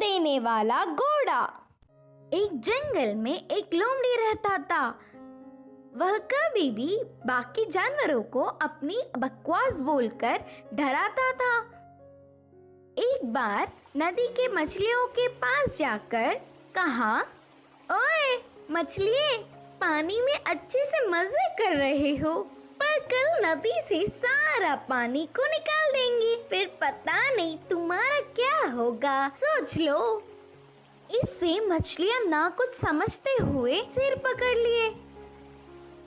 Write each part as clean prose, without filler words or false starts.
लेने वाला घोड़ा। एक जंगल में एक लोमड़ी रहता था। वह कभी भी बाकी जानवरों को अपनी बकवास बोलकर डराता था। एक बार नदी के मछलियों के पास जाकर कहा, ओए मछलिए, पानी में अच्छे से मजे कर रहे हो, पर कल नदी से सारा पानी को निकाल देंगे, फिर पता नहीं तुम्हारा क्या होगा, सोच लो। इससे मछलियां ना कुछ समझते हुए सिर पकड़ लिए।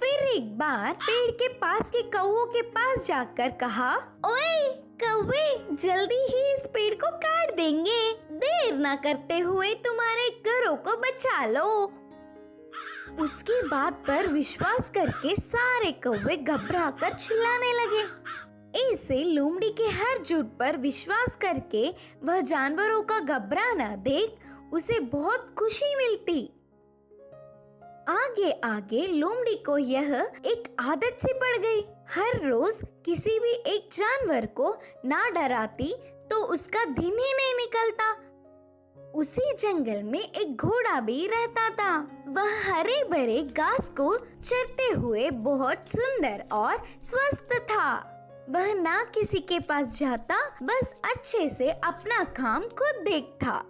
फिर एक बार पेड़ के पास के कौवों के पास जाकर कहा, ओए कौवे, जल्दी ही इस पेड़ को काट देंगे, देर ना करते हुए तुम्हारे घरों को बचा लो। उसकी बात पर विश्वास करके सारे कौवे घबराकर चिल्लाने लगे। ऐसे लोमड़ी के हर झूठ पर विश्वास करके वह जानवरों का घबराना देख उसे बहुत खुशी मिलती। आगे आगे लोमड़ी को यह एक आदत सी पड़ गई। हर रोज किसी भी एक जानवर को ना डराती तो उसका दिन ही नहीं निकलता। उसी जंगल में एक घोड़ा भी रहता था। वह हरे भरे घास को चरते हुए बहुत सुंदर और स्वस्थ था। वह ना किसी के पास जाता, बस अच्छे से अपना काम खुद देखता।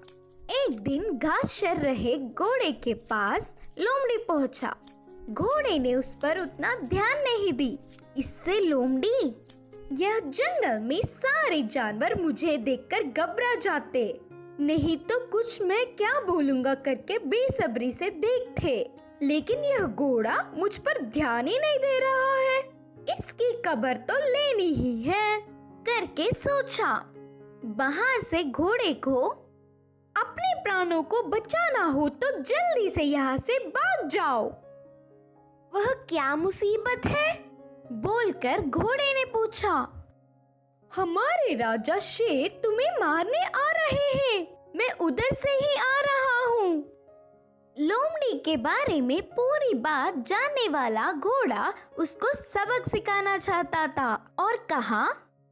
एक दिन घास चर रहे घोड़े के पास लोमड़ी पहुंचा। घोड़े ने उस पर उतना ध्यान नहीं दी। इससे लोमड़ी, यह जंगल में सारे जानवर मुझे देखकर घबरा जाते, नहीं तो कुछ मैं क्या बोलूंगा करके बेसब्री से देखते, लेकिन यह घोड़ा मुझ पर ध्यान ही नहीं दे रहा है, इसकी खबर तो लेनी ही है करके सोचा। बाहर से घोड़े को अपने प्राणों को बचाना हो तो जल्दी से यहाँ से भाग जाओ। वह क्या मुसीबत है? बोलकर घोड़े ने पूछा। हमारे राजा शेर तुम्हें मारने आ रहे हैं, मैं उधर से ही आ रहा हूँ। लोमड़ी के बारे में पूरी बात जानने वाला घोड़ा उसको सबक सिखाना चाहता था और कहा,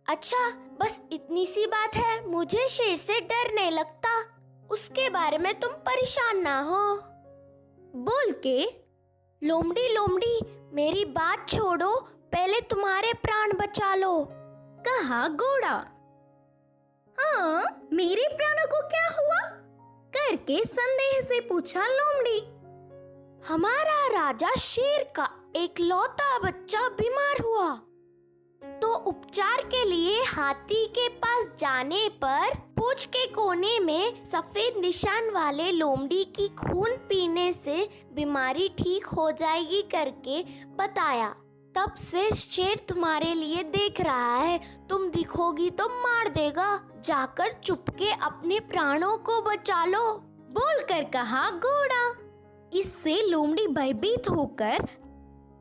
अच्छा बस इतनी सी बात है, मुझे शेर से डर नहीं लगता, उसके बारे में तुम परेशान ना हो। बोल के लोमड़ी लोमड़ी, मेरी बात छोड़ो, पहले तुम्हारे प्राण बचा लो, कहा घोड़ा। हाँ, मेरे प्राणों को क्या हुआ? करके संदेह से पूछा लोमड़ी। हमारा राजा शेर का एक लौता बच्चा बीमार हुआ, तो उपचार के लिए हाथी के पास जाने पर पूंछ के कोने में सफेद निशान वाले लोमड़ी की खून पीने से बीमारी ठीक हो जाएगी करके बताया। तब से शेर तुम्हारे लिए देख रहा है, तुम दिखोगी तो मार देगा, जाकर चुपके अपने प्राणों को बचा लो, बोलकर कहा घोड़ा। इससे लोमड़ी भयभीत होकर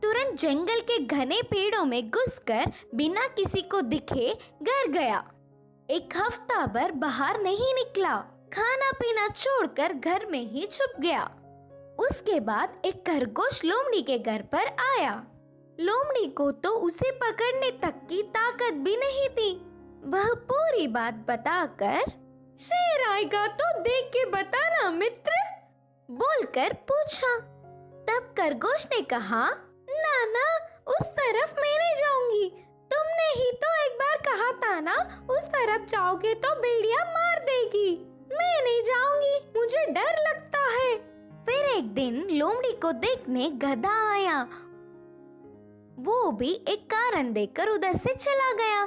तुरंत जंगल के घने पेड़ों में घुसकर बिना किसी को दिखे घर गया। एक हफ्ता भर बाहर नहीं निकला, खाना पीना छोड़कर घर में ही छुप गया। उसके बाद एक खरगोश लोमड़ी के घर पर आया। लोमड़ी को तो उसे पकड़ने तक की ताकत भी नहीं थी। वह पूरी बात बताकर, शेर आएगा तो देख के बताना मित्र, बोलकर पूछा। तब खरगोश ने कहा, ना ना, उस तरफ मैं नहीं जाऊंगी, तुमने ही तो एक बार कहा था ना, उस तरफ जाओगे तो भेड़िया मार देगी, मैं नहीं जाऊंगी, मुझे डर लगता है। फिर एक दिन लोमड़ी को देखने गधा आया। वो भी एक कारण देकर उधर से चला गया।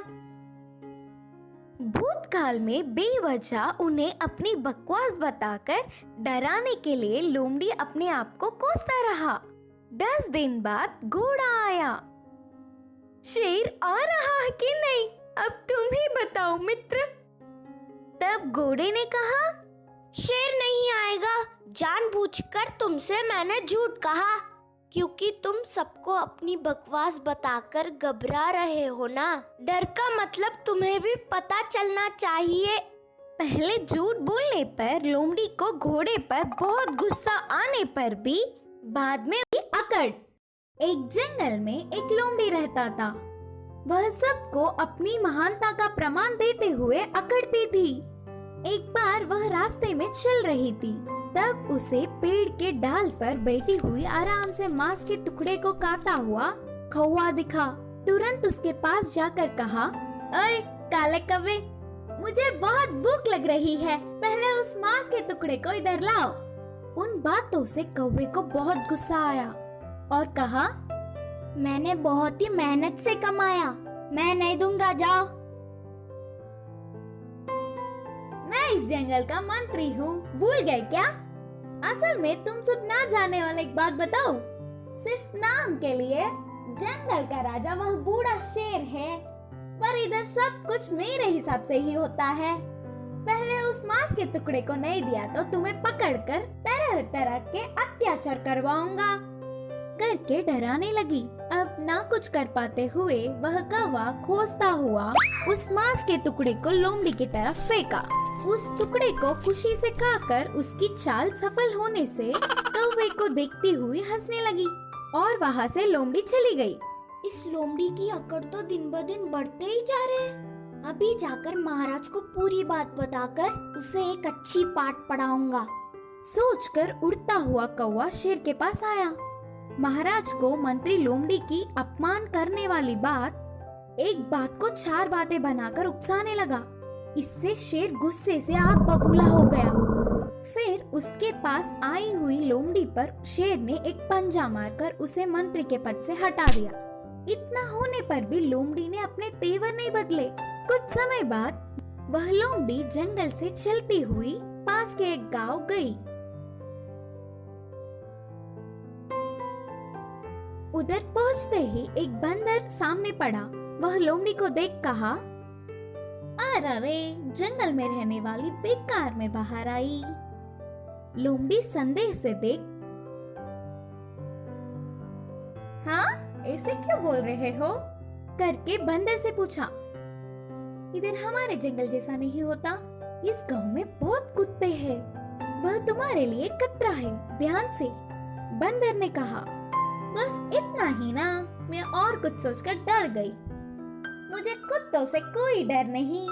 भूतकाल में बेवजह उन्हें अपनी बकवास बताकर डराने के लिए लोमड़ी अपने आप को कोसता रहा। 10 दिन बाद घोड़ा आया। शेर आ रहा है कि नहीं, अब तुम ही बताओ मित्र। तब घोड़े ने कहा, शेर नहीं आएगा, जानबूझकर तुमसे मैंने झूठ कहा, क्योंकि तुम सबको अपनी बकवास बताकर घबरा रहे हो ना। डर का मतलब तुम्हें भी पता चलना चाहिए। पहले झूठ बोलने पर लोमड़ी को घोड़े पर बहुत गुस्सा आने पर भी बाद में अकड़। एक जंगल में एक लोमड़ी रहता था। वह सबको अपनी महानता का प्रमाण देते हुए अकड़ती थी। एक बार वह रास्ते में चल रही थी, तब उसे पेड़ के डाल पर बैठी हुई आराम से मांस के टुकड़े को काटा हुआ कौवा दिखा। तुरंत उसके पास जाकर कहा, अरे काले कौवे, मुझे बहुत भूख लग रही है, पहले उस मांस के टुकड़े को इधर लाओ। उन बातों से कौवे को बहुत गुस्सा आया और कहा, मैंने बहुत ही मेहनत से कमाया, मैं नहीं दूंगा, जाओ। मैं इस जंगल का मंत्री हूँ, भूल गए क्या? असल में तुम सब ना जाने वाला एक बात बताओ, सिर्फ नाम के लिए जंगल का राजा वह बूढ़ा शेर है, पर इधर सब कुछ मेरे हिसाब से ही होता है। पहले उस मांस के टुकड़े को नहीं दिया तो तुम्हें पकड़कर तरह तरह के अत्याचार करवाऊंगा करके डराने लगी। अब ना कुछ कर पाते हुए वह कौवा खोजता हुआ उस मांस के टुकड़े को लोमड़ी की तरफ फेंका। उस टुकड़े को खुशी से खाकर उसकी चाल सफल होने से कौवे को देखती हुई हंसने लगी और वहाँ से लोमड़ी चली गई। इस लोमड़ी की अकड़ तो दिन ब दिन बढ़ते ही जा रहे हैं। अभी जाकर महाराज को पूरी बात बताकर उसे एक अच्छी पाठ पढ़ाऊंगा। सोचकर उड़ता हुआ कौवा शेर के पास आया। महाराज को मंत्री लोमड़ी की अपमान करने वाली एक बात को 4 बातें बनाकर उकसाने लगा। इससे शेर गुस्से से आग बबूला हो गया। फिर उसके पास आई हुई लोमड़ी पर शेर ने एक पंजा मारकर उसे मंत्री के पद से हटा दिया। इतना होने पर भी लोमड़ी ने अपने तेवर नहीं बदले। कुछ समय बाद वह लोमड़ी जंगल से चलती हुई पास के एक गांव गई। उधर पहुंचते ही एक बंदर सामने पड़ा। वह लोमड़ी को देख कहा, अरे जंगल में रहने वाली बेकार में बाहर आई। लोमड़ी संदेह से देख, हाँ ऐसे क्यों बोल रहे हो करके बंदर से पूछा। इधर हमारे जंगल जैसा नहीं होता, इस गांव में बहुत कुत्ते हैं, वह तुम्हारे लिए खतरा है, ध्यान से। बंदर ने कहा, बस इतना ही ना, मैं और कुछ सोचकर डर गई। मुझे कुत्तों से कोई डर नहीं,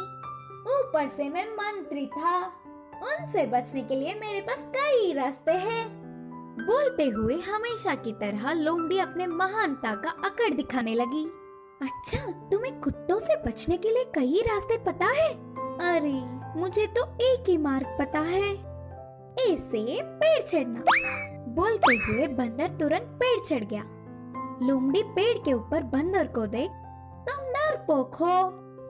ऊपर से मैं मंत्री था, उनसे बचने के लिए मेरे पास कई रास्ते हैं। बोलते हुए हमेशा की तरह लोमड़ी अपने महानता का अकड़ दिखाने लगी। अच्छा, तुम्हें कुत्तों से बचने के लिए कई रास्ते पता है? अरे मुझे तो एक ही मार्ग पता है, ऐसे पेड़ चढ़ना। बोलते हुए बंदर तुरंत पेड़ चढ़ गया। लोमड़ी पेड़ के ऊपर बंदर को देख, तुम डरपोक हो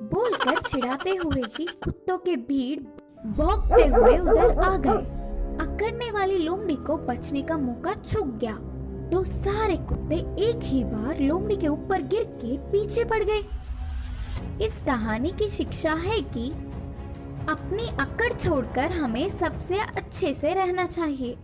बोलकर चिढ़ाते हुए ही कुत्तों के भीड़ भौंकते हुए उधर आ गए। अकड़ने वाली लोमड़ी को बचने का मौका चूक गया तो सारे कुत्ते एक ही बार लोमड़ी के ऊपर गिर के पीछे पड़ गए। इस कहानी की शिक्षा है कि अपनी अकड़ छोड़कर हमें सबसे अच्छे से रहना चाहिए।